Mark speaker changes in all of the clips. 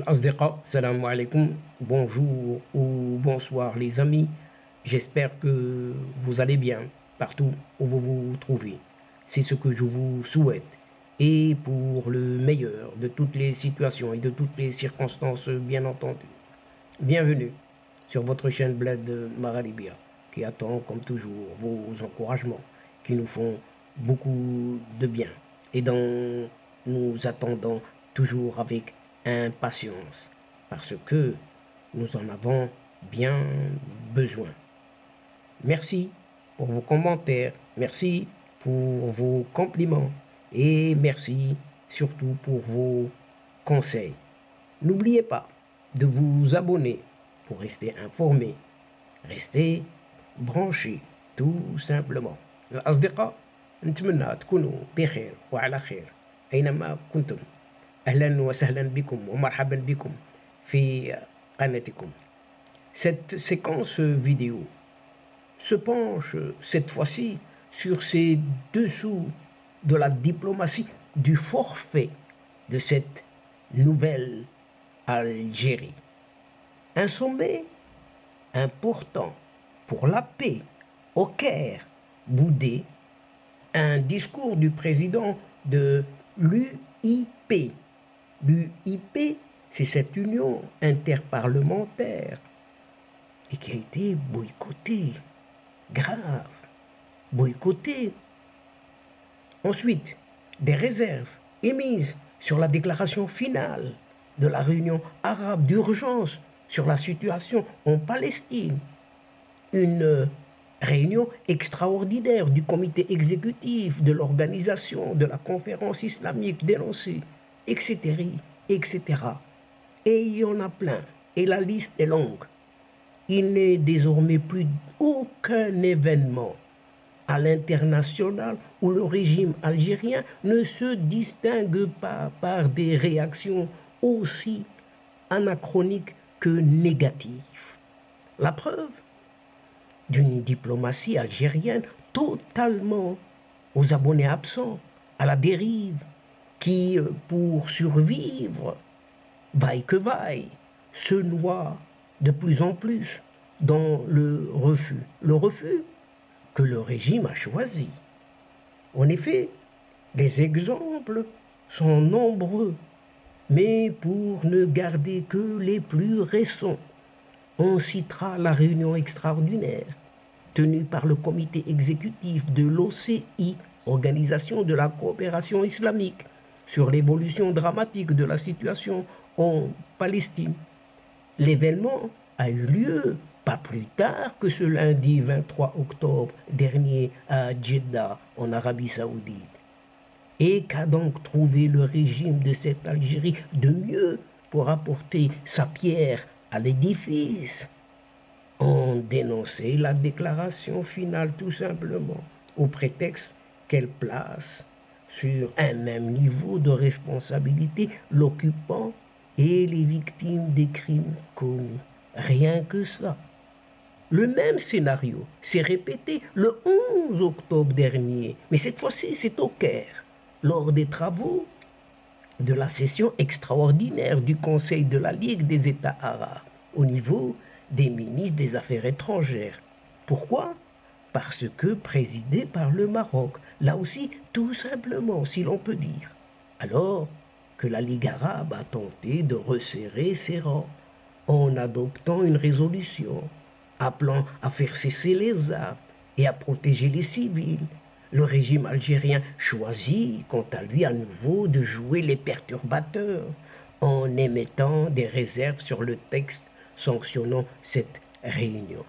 Speaker 1: L'Asdiqa, salam alaikum, bonjour ou bonsoir les amis. J'espère que vous allez bien partout où vous vous trouvez. C'est ce que je vous souhaite. Et pour le meilleur de toutes les situations et de toutes les circonstances, bien entendu. Bienvenue sur votre chaîne Bled Maralibia, qui attend comme toujours vos encouragements, qui nous font beaucoup de bien et dont nous attendons toujours avec impatience, parce que nous en avons bien besoin. Merci pour vos commentaires, merci pour vos compliments et merci surtout pour vos conseils. N'oubliez pas de vous abonner pour rester informé, rester branché tout simplement. الأصدقاء نتمنى تكونوا بخير وعلى خير أينما كنتم. أهلا وسهلا بكم ومرحبا بكم في قناتكم. Cette séquence vidéo se penche cette fois-ci sur ces dessous de la diplomatie du forfait de cette nouvelle Algérie. Un sommet important pour la paix au Caire, boudé, un discours du président de l'UIP. L'UIP, c'est cette union interparlementaire et qui a été boycottée, grave, boycottée. Ensuite, des réserves émises sur la déclaration finale de la réunion arabe d'urgence sur la situation en Palestine. Une réunion extraordinaire du comité exécutif de l'organisation de la conférence islamique dénoncée, etc., etc. Et il y en a plein, et la liste est longue. Il n'est désormais plus aucun événement à l'international où le régime algérien ne se distingue pas par des réactions aussi anachroniques que négatives. La preuve d'une diplomatie algérienne totalement aux abonnés absents, à la dérive, qui, pour survivre, vaille que vaille, se noie de plus en plus dans le refus que le régime a choisi. En effet, les exemples sont nombreux, mais pour ne garder que les plus récents, on citera la réunion extraordinaire tenue par le comité exécutif de l'OCI, Organisation de la coopération islamique, sur l'évolution dramatique de la situation en Palestine. L'événement a eu lieu pas plus tard que ce lundi 23 octobre dernier à Jeddah, en Arabie Saoudite. Et qu'a donc trouvé le régime de cette Algérie de mieux pour apporter sa pierre à l'édifice? On dénonçait la déclaration finale tout simplement, au prétexte qu'elle place sur un même niveau de responsabilité l'occupant et les victimes des crimes commis. Rien que ça. Le même scénario s'est répété le 11 octobre dernier, mais cette fois-ci c'est au Caire, lors des travaux de la session extraordinaire du Conseil de la Ligue des États arabes, au niveau des ministres des Affaires étrangères. Pourquoi? Parce que présidé par le Maroc, là aussi tout simplement, si l'on peut dire. Alors que la Ligue arabe a tenté de resserrer ses rangs en adoptant une résolution appelant à faire cesser les armes et à protéger les civils, le régime algérien choisit, quant à lui, à nouveau de jouer les perturbateurs en émettant des réserves sur le texte sanctionnant cette réunion.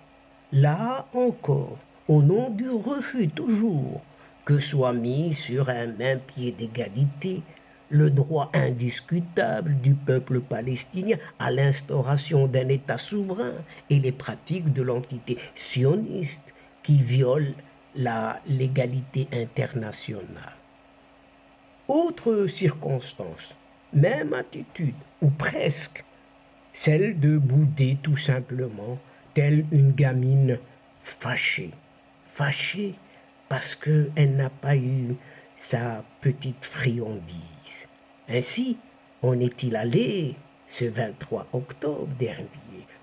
Speaker 1: Là encore, au nom du refus toujours que soit mis sur un même pied d'égalité le droit indiscutable du peuple palestinien à l'instauration d'un État souverain et les pratiques de l'entité sioniste qui violent la légalité internationale. Autre circonstance, même attitude, ou presque, celle de bouder tout simplement, telle une gamine fâchée. Fâchée parce qu'elle n'a pas eu sa petite friandise. Ainsi, en est-il allé ce 23 octobre dernier,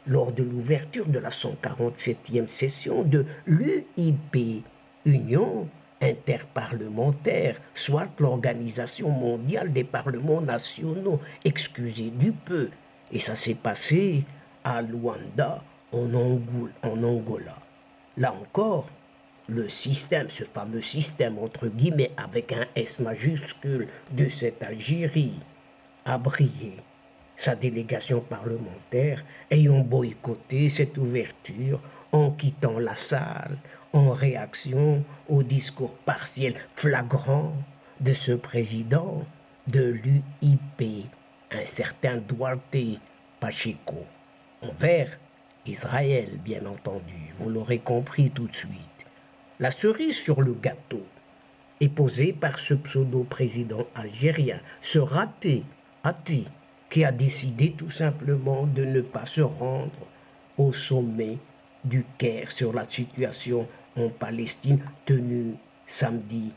Speaker 1: lors de l'ouverture de la 147e session de l'UIP, Union interparlementaire, soit l'Organisation mondiale des parlements nationaux, excusez du peu. Et ça s'est passé à Luanda, en Angola. Là encore, le système, ce fameux système, entre guillemets, avec un S majuscule de cette Algérie, a brillé. Sa délégation parlementaire ayant boycotté cette ouverture en quittant la salle en réaction au discours partiel flagrant de ce président de l'UIP, un certain Duarte Pacheco, envers Israël, bien entendu, vous l'aurez compris tout de suite. La cerise sur le gâteau est posée par ce pseudo-président algérien, ce athée, qui a décidé tout simplement de ne pas se rendre au sommet du Caire sur la situation en Palestine tenu samedi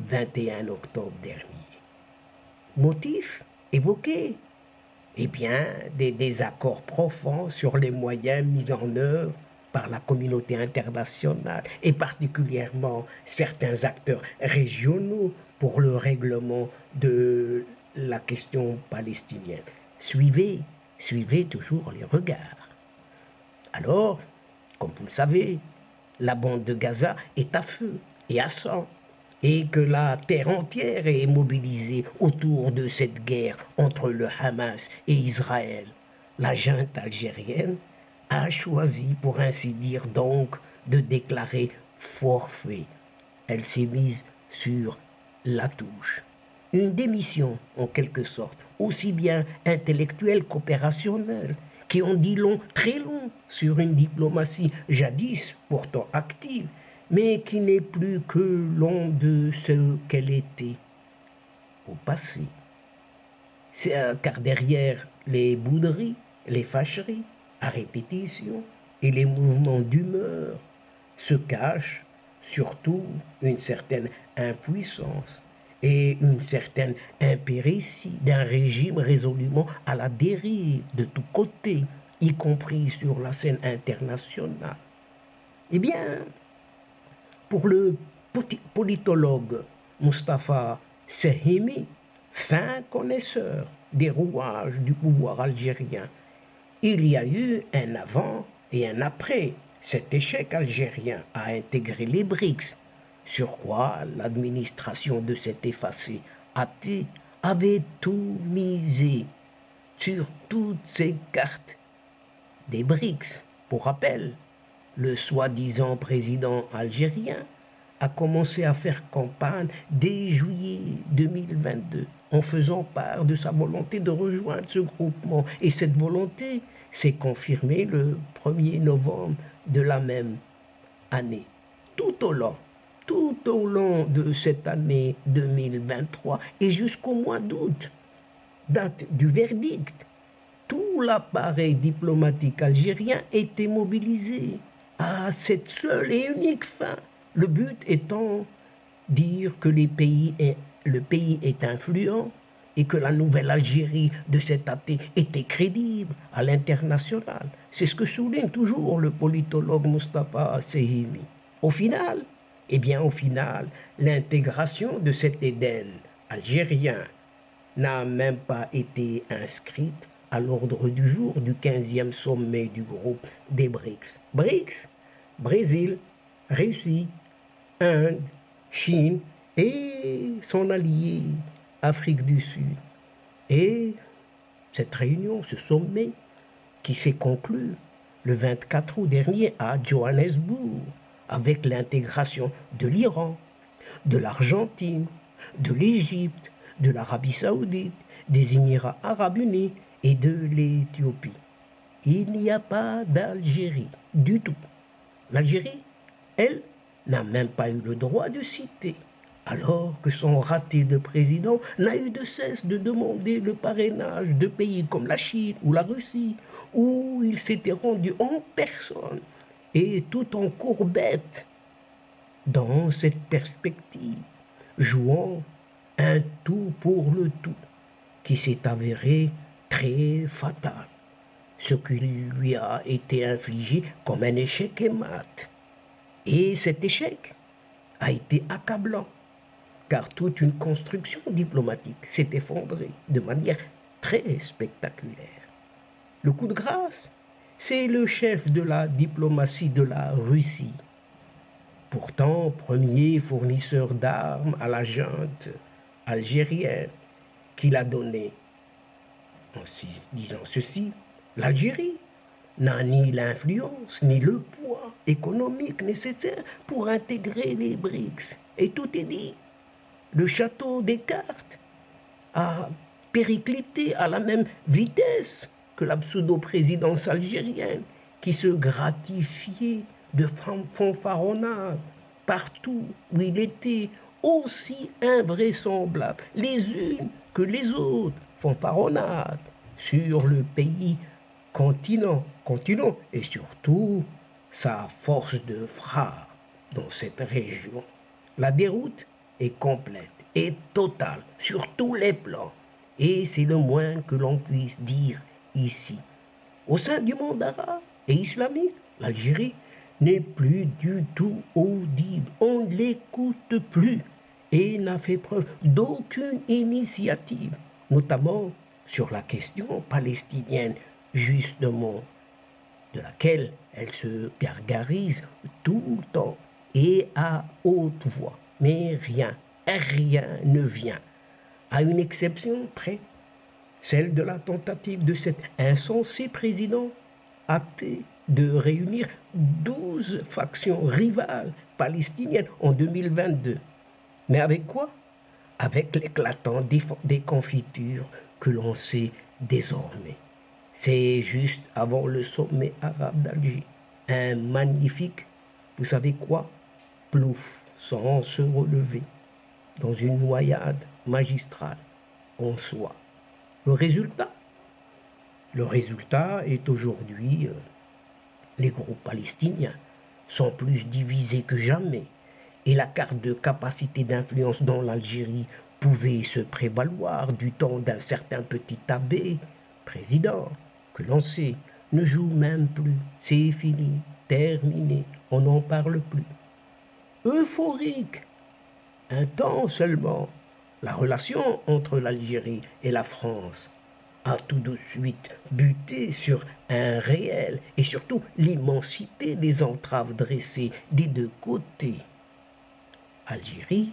Speaker 1: 21 octobre dernier. Motif évoqué? Eh bien, des désaccords profonds sur les moyens mis en œuvre par la communauté internationale et particulièrement certains acteurs régionaux pour le règlement de la question palestinienne. Suivez toujours les regards. Alors, comme vous le savez, la bande de Gaza est à feu et à sang, et que la terre entière est mobilisée autour de cette guerre entre le Hamas et Israël. La junte algérienne a choisi, pour ainsi dire donc, de déclarer forfait. Elle s'est mise sur la touche. Une démission, en quelque sorte, aussi bien intellectuelle qu'opérationnelle, qui en dit long, très long, sur une diplomatie jadis pourtant active, mais qui n'est plus que l'ombre de ce qu'elle était au passé. Car derrière les bouderies, les fâcheries à répétition et les mouvements d'humeur se cache surtout une certaine impuissance et une certaine impéritie d'un régime résolument à la dérive de tous côtés, y compris sur la scène internationale. Eh bien, pour le politologue Mustapha Sehimi, fin connaisseur des rouages du pouvoir algérien, il y a eu un avant et un après cet échec algérien à intégrer les BRICS, sur quoi l'administration de cet effacé athée avait tout misé sur toutes ces cartes des BRICS. Pour rappel, le soi-disant président algérien a commencé à faire campagne dès juillet 2022 en faisant part de sa volonté de rejoindre ce groupement. Et cette volonté s'est confirmée le 1er novembre de la même année. Tout au long de cette année 2023 et jusqu'au mois d'août, date du verdict, tout l'appareil diplomatique algérien était mobilisé à cette seule et unique fin. Le but étant dire que le pays est influent et que la nouvelle Algérie de cet athée était crédible à l'international. C'est ce que souligne toujours le politologue Mustapha Sehimi. Au final, l'intégration de cet Éden algérien n'a même pas été inscrite à l'ordre du jour du 15e sommet du groupe des BRICS. BRICS, Brésil, Russie, Inde, Chine et son allié Afrique du Sud. Et cette réunion, ce sommet, qui s'est conclu le 24 août dernier à Johannesburg, avec l'intégration de l'Iran, de l'Argentine, de l'Égypte, de l'Arabie saoudite, des Émirats arabes unis et de l'Éthiopie. Il n'y a pas d'Algérie du tout. L'Algérie, elle, n'a même pas eu le droit de citer, alors que son raté de président n'a eu de cesse de demander le parrainage de pays comme la Chine ou la Russie, où il s'était rendu en personne et tout en courbette dans cette perspective, jouant un tout pour le tout, qui s'est avéré très fatal, ce qui lui a été infligé comme un échec et mat. Et cet échec a été accablant, car toute une construction diplomatique s'est effondrée de manière très spectaculaire. Le coup de grâce, c'est le chef de la diplomatie de la Russie, pourtant premier fournisseur d'armes à la junte algérienne, qui l'a donné. En disant ceci, l'Algérie n'a ni l'influence ni le poids économique nécessaire pour intégrer les BRICS. Et tout est dit. Le château des cartes a périclité à la même vitesse que la pseudo-présidence algérienne, qui se gratifiait de fanfaronnades partout où il était, aussi invraisemblables les unes que les autres, fanfaronnades sur le pays continent et surtout sa force de frappe dans cette région. La déroute est complète et totale sur tous les plans. Et c'est le moins que l'on puisse dire ici. Au sein du monde arabe et islamique, l'Algérie n'est plus du tout audible. On ne l'écoute plus et n'a fait preuve d'aucune initiative, notamment sur la question palestinienne, justement, de laquelle elle se gargarise tout le temps et à haute voix. Mais rien ne vient, à une exception près, celle de la tentative de cet insensé président athée de réunir 12 factions rivales palestiniennes en 2022. Mais avec quoi? Avec l'éclatant déconfiture que l'on sait désormais. C'est juste avant le sommet arabe d'Alger. Un magnifique, vous savez quoi? Plouf, sans se relever, dans une noyade magistrale en soi. Le résultat? Le résultat est aujourd'hui, les groupes palestiniens sont plus divisés que jamais et la carte de capacité d'influence dans l'Algérie pouvait se prévaloir du temps d'un certain petit abbé, président, que l'on sait, ne joue même plus. C'est fini, terminé, on n'en parle plus. Euphorique, un temps seulement, la relation entre l'Algérie et la France a tout de suite buté sur un réel et surtout l'immensité des entraves dressées des deux côtés, Algérie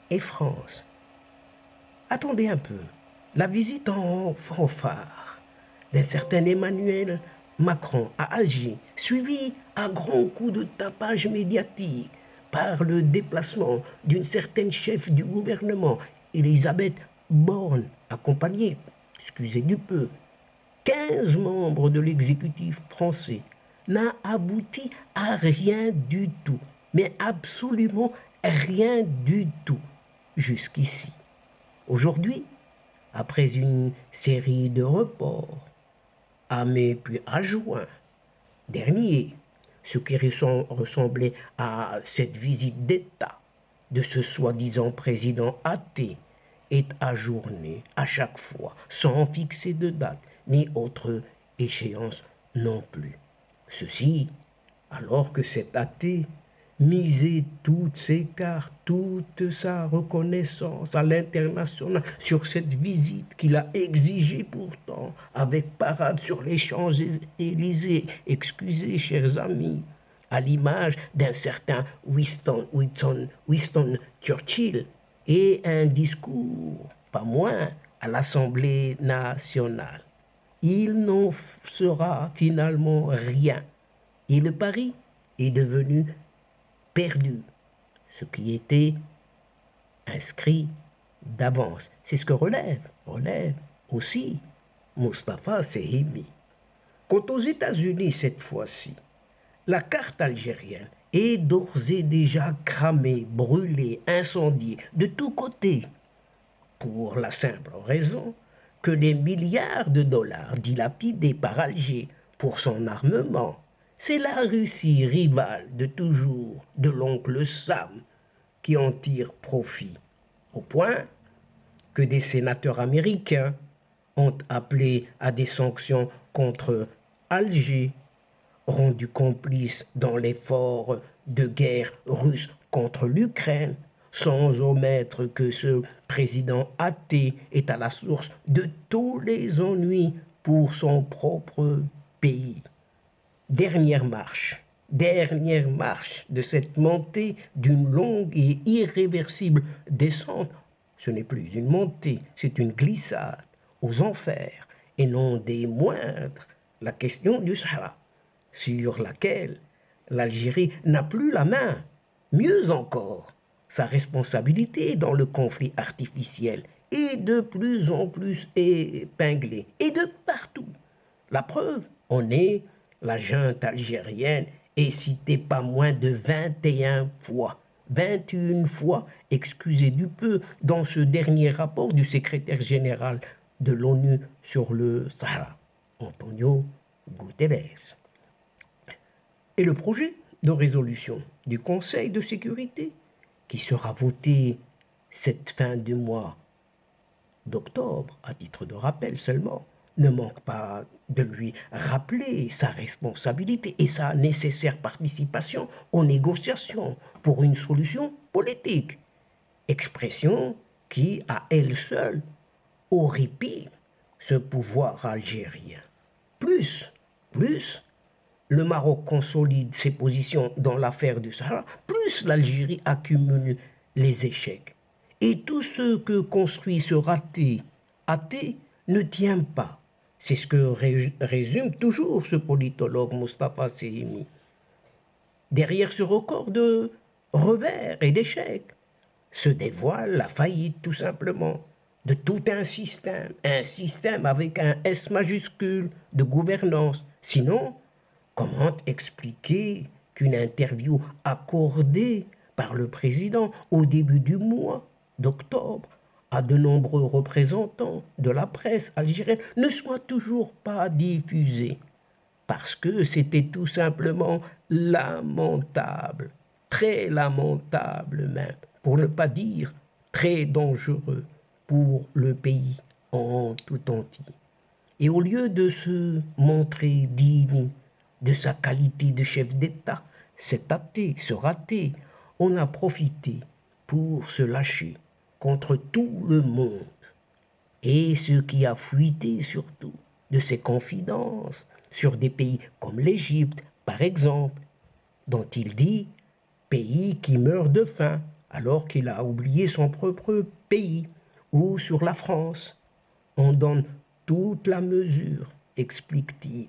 Speaker 1: et France. Attendez un peu, la visite en fanfare d'un certain Emmanuel Macron à Alger, suivie à grands coups de tapage médiatique par le déplacement d'une certaine chef du gouvernement, Elisabeth Borne, accompagnée, excusez du peu, 15 membres de l'exécutif français, n'a abouti à rien du tout, mais absolument rien du tout jusqu'ici. Aujourd'hui, après une série de reports, à mai puis à juin dernier, ce qui ressemblait à cette visite d'État de ce soi-disant président athée est ajourné à chaque fois, sans fixer de date ni autre échéance non plus. Ceci alors que cet athée misait toutes ses cartes, toute sa reconnaissance à l'international sur cette visite qu'il a exigée pourtant avec parade sur les Champs-Élysées. Excusez, chers amis, à l'image d'un certain Winston Churchill et un discours, pas moins, à l'Assemblée nationale. Il n'en sera finalement rien. Et le pari est devenu perdu, ce qui était inscrit d'avance. C'est ce que relève aussi Mostafa Sehimi. Quant aux États-Unis cette fois-ci, la carte algérienne est d'ores et déjà cramée, brûlée, incendiée de tous côtés, pour la simple raison que les milliards de dollars dilapidés par Alger pour son armement, c'est la Russie rivale de toujours, de l'oncle Sam, qui en tire profit, au point que des sénateurs américains ont appelé à des sanctions contre Alger, rendu complice dans l'effort de guerre russe contre l'Ukraine, sans omettre que ce président athée est à la source de tous les ennuis pour son propre pays. Dernière marche de cette montée d'une longue et irréversible descente. Ce n'est plus une montée, c'est une glissade aux enfers, et non des moindres, la question du Sahara, sur laquelle l'Algérie n'a plus la main. Mieux encore, sa responsabilité dans le conflit artificiel est de plus en plus épinglée, et de partout. La preuve en est, la junte algérienne est citée pas moins de 21 fois. 21 fois, excusez du peu, dans ce dernier rapport du secrétaire général de l'ONU sur le Sahara, Antonio Guterres. Et le projet de résolution du Conseil de sécurité, qui sera voté cette fin du mois d'octobre, à titre de rappel seulement, ne manque pas de lui rappeler sa responsabilité et sa nécessaire participation aux négociations pour une solution politique. Expression qui, à elle seule, horripile ce pouvoir algérien. Plus, le Maroc consolide ses positions dans l'affaire du Sahara, plus l'Algérie accumule les échecs. Et tout ce que construit ce athée ne tient pas. C'est ce que résume toujours ce politologue Moustapha Sehimi. Derrière ce record de revers et d'échecs se dévoile la faillite tout simplement de tout un système avec un S majuscule de gouvernance. Sinon, comment expliquer qu'une interview accordée par le président au début du mois d'octobre à de nombreux représentants de la presse algérienne ne soit toujours pas diffusée? Parce que c'était tout simplement lamentable, très lamentable même, pour ne pas dire très dangereux pour le pays en tout entier. Et au lieu de se montrer digne de sa qualité de chef d'État, ce raté, on a profité pour se lâcher contre tout le monde. Et ce qui a fuité surtout de ses confidences sur des pays comme l'Égypte, par exemple, dont il dit pays qui meurt de faim alors qu'il a oublié son propre pays, ou sur la France. On donne toute la mesure, explique-t-il.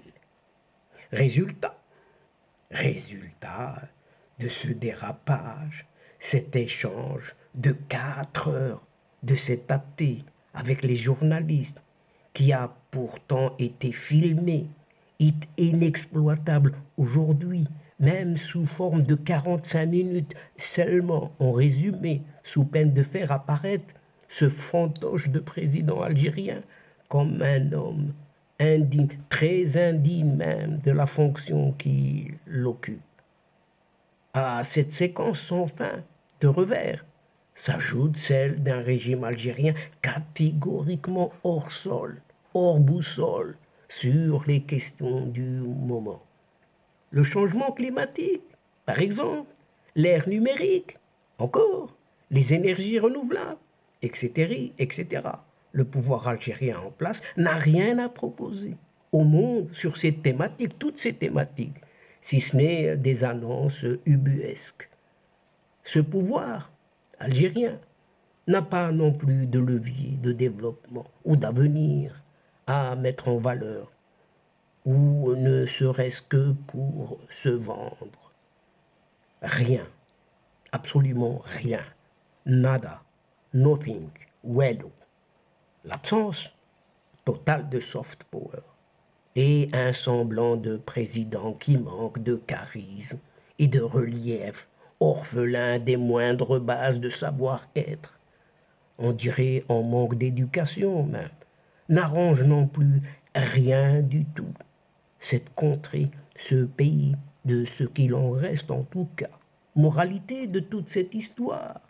Speaker 1: Résultat, résultat de ce dérapage, cet échange de 4 heures de cet athée avec les journalistes, qui a pourtant été filmé, est inexploitable aujourd'hui, même sous forme de 45 minutes seulement, en résumé, sous peine de faire apparaître ce fantoche de président algérien comme un homme indigne, très indigne même de la fonction qu'il occupe. À cette séquence sans fin de revers s'ajoute celle d'un régime algérien catégoriquement hors sol, hors boussole sur les questions du moment. Le changement climatique, par exemple, l'ère numérique, encore, les énergies renouvelables, etc. Le pouvoir algérien en place n'a rien à proposer au monde sur ces thématiques, toutes ces thématiques, si ce n'est des annonces ubuesques. Ce pouvoir algérien n'a pas non plus de levier de développement ou d'avenir à mettre en valeur, ou ne serait-ce que pour se vendre. Rien, absolument rien, nada, nothing, wello. L'absence totale de soft power et un semblant de président qui manque de charisme et de relief, orphelin des moindres bases de savoir-être, on dirait en manque d'éducation même, n'arrange non plus rien du tout. Cette contrée, ce pays, de ce qu'il en reste en tout cas. Moralité de toute cette histoire,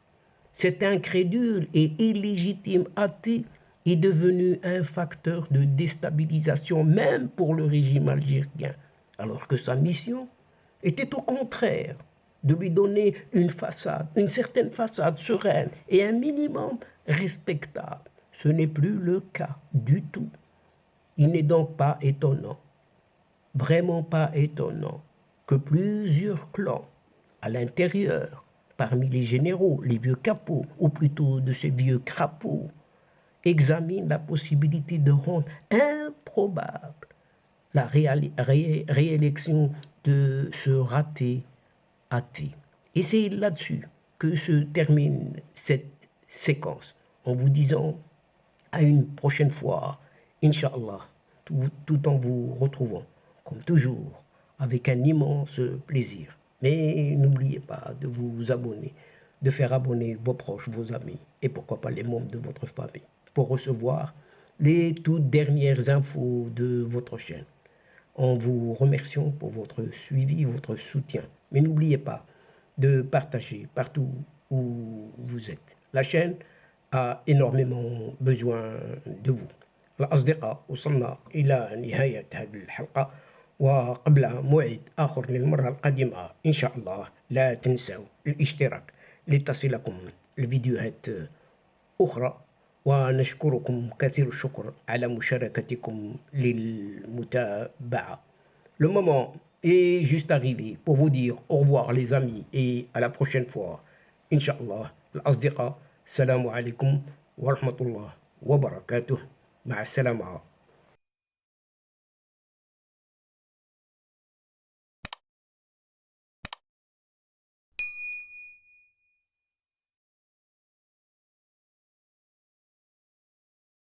Speaker 1: cet incrédule et illégitime athée est devenu un facteur de déstabilisation même pour le régime algérien, alors que sa mission était au contraire de lui donner une façade, une certaine façade sereine et un minimum respectable. Ce n'est plus le cas du tout. Il n'est donc pas étonnant, vraiment pas étonnant, que plusieurs clans à l'intérieur, parmi les généraux, les vieux capots, ou plutôt de ces vieux crapauds, examinent la possibilité de rendre improbable la réélection de ce raté athée. Et c'est là-dessus que se termine cette séquence, en vous disant à une prochaine fois, Inch'Allah, tout en vous retrouvant, comme toujours, avec un immense plaisir. Mais n'oubliez pas de vous abonner, de faire abonner vos proches, vos amis, et pourquoi pas les membres de votre famille, pour recevoir les toutes dernières infos de votre chaîne, en vous remerciant pour votre suivi, votre soutien. Mais n'oubliez pas de partager partout où vous êtes. La chaîne a énormément besoin de vous. الأصدقاء وصلنا إلى نهاية هذه الحلقة، وقبل موعد آخر للمرة القادمة إن شاء الله لا تنسوا الاشتراك لتصلكم الفيديوهات أخرى، ونشكركم كثير الشكر على مشاركتكم للمتابعة. Le moment est juste arrivé pour vous dire au revoir les amis et à la prochaine fois. Inch'Allah, الأصدقاء, السلام عليكم ورحمة الله وبركاته. مع السلامة.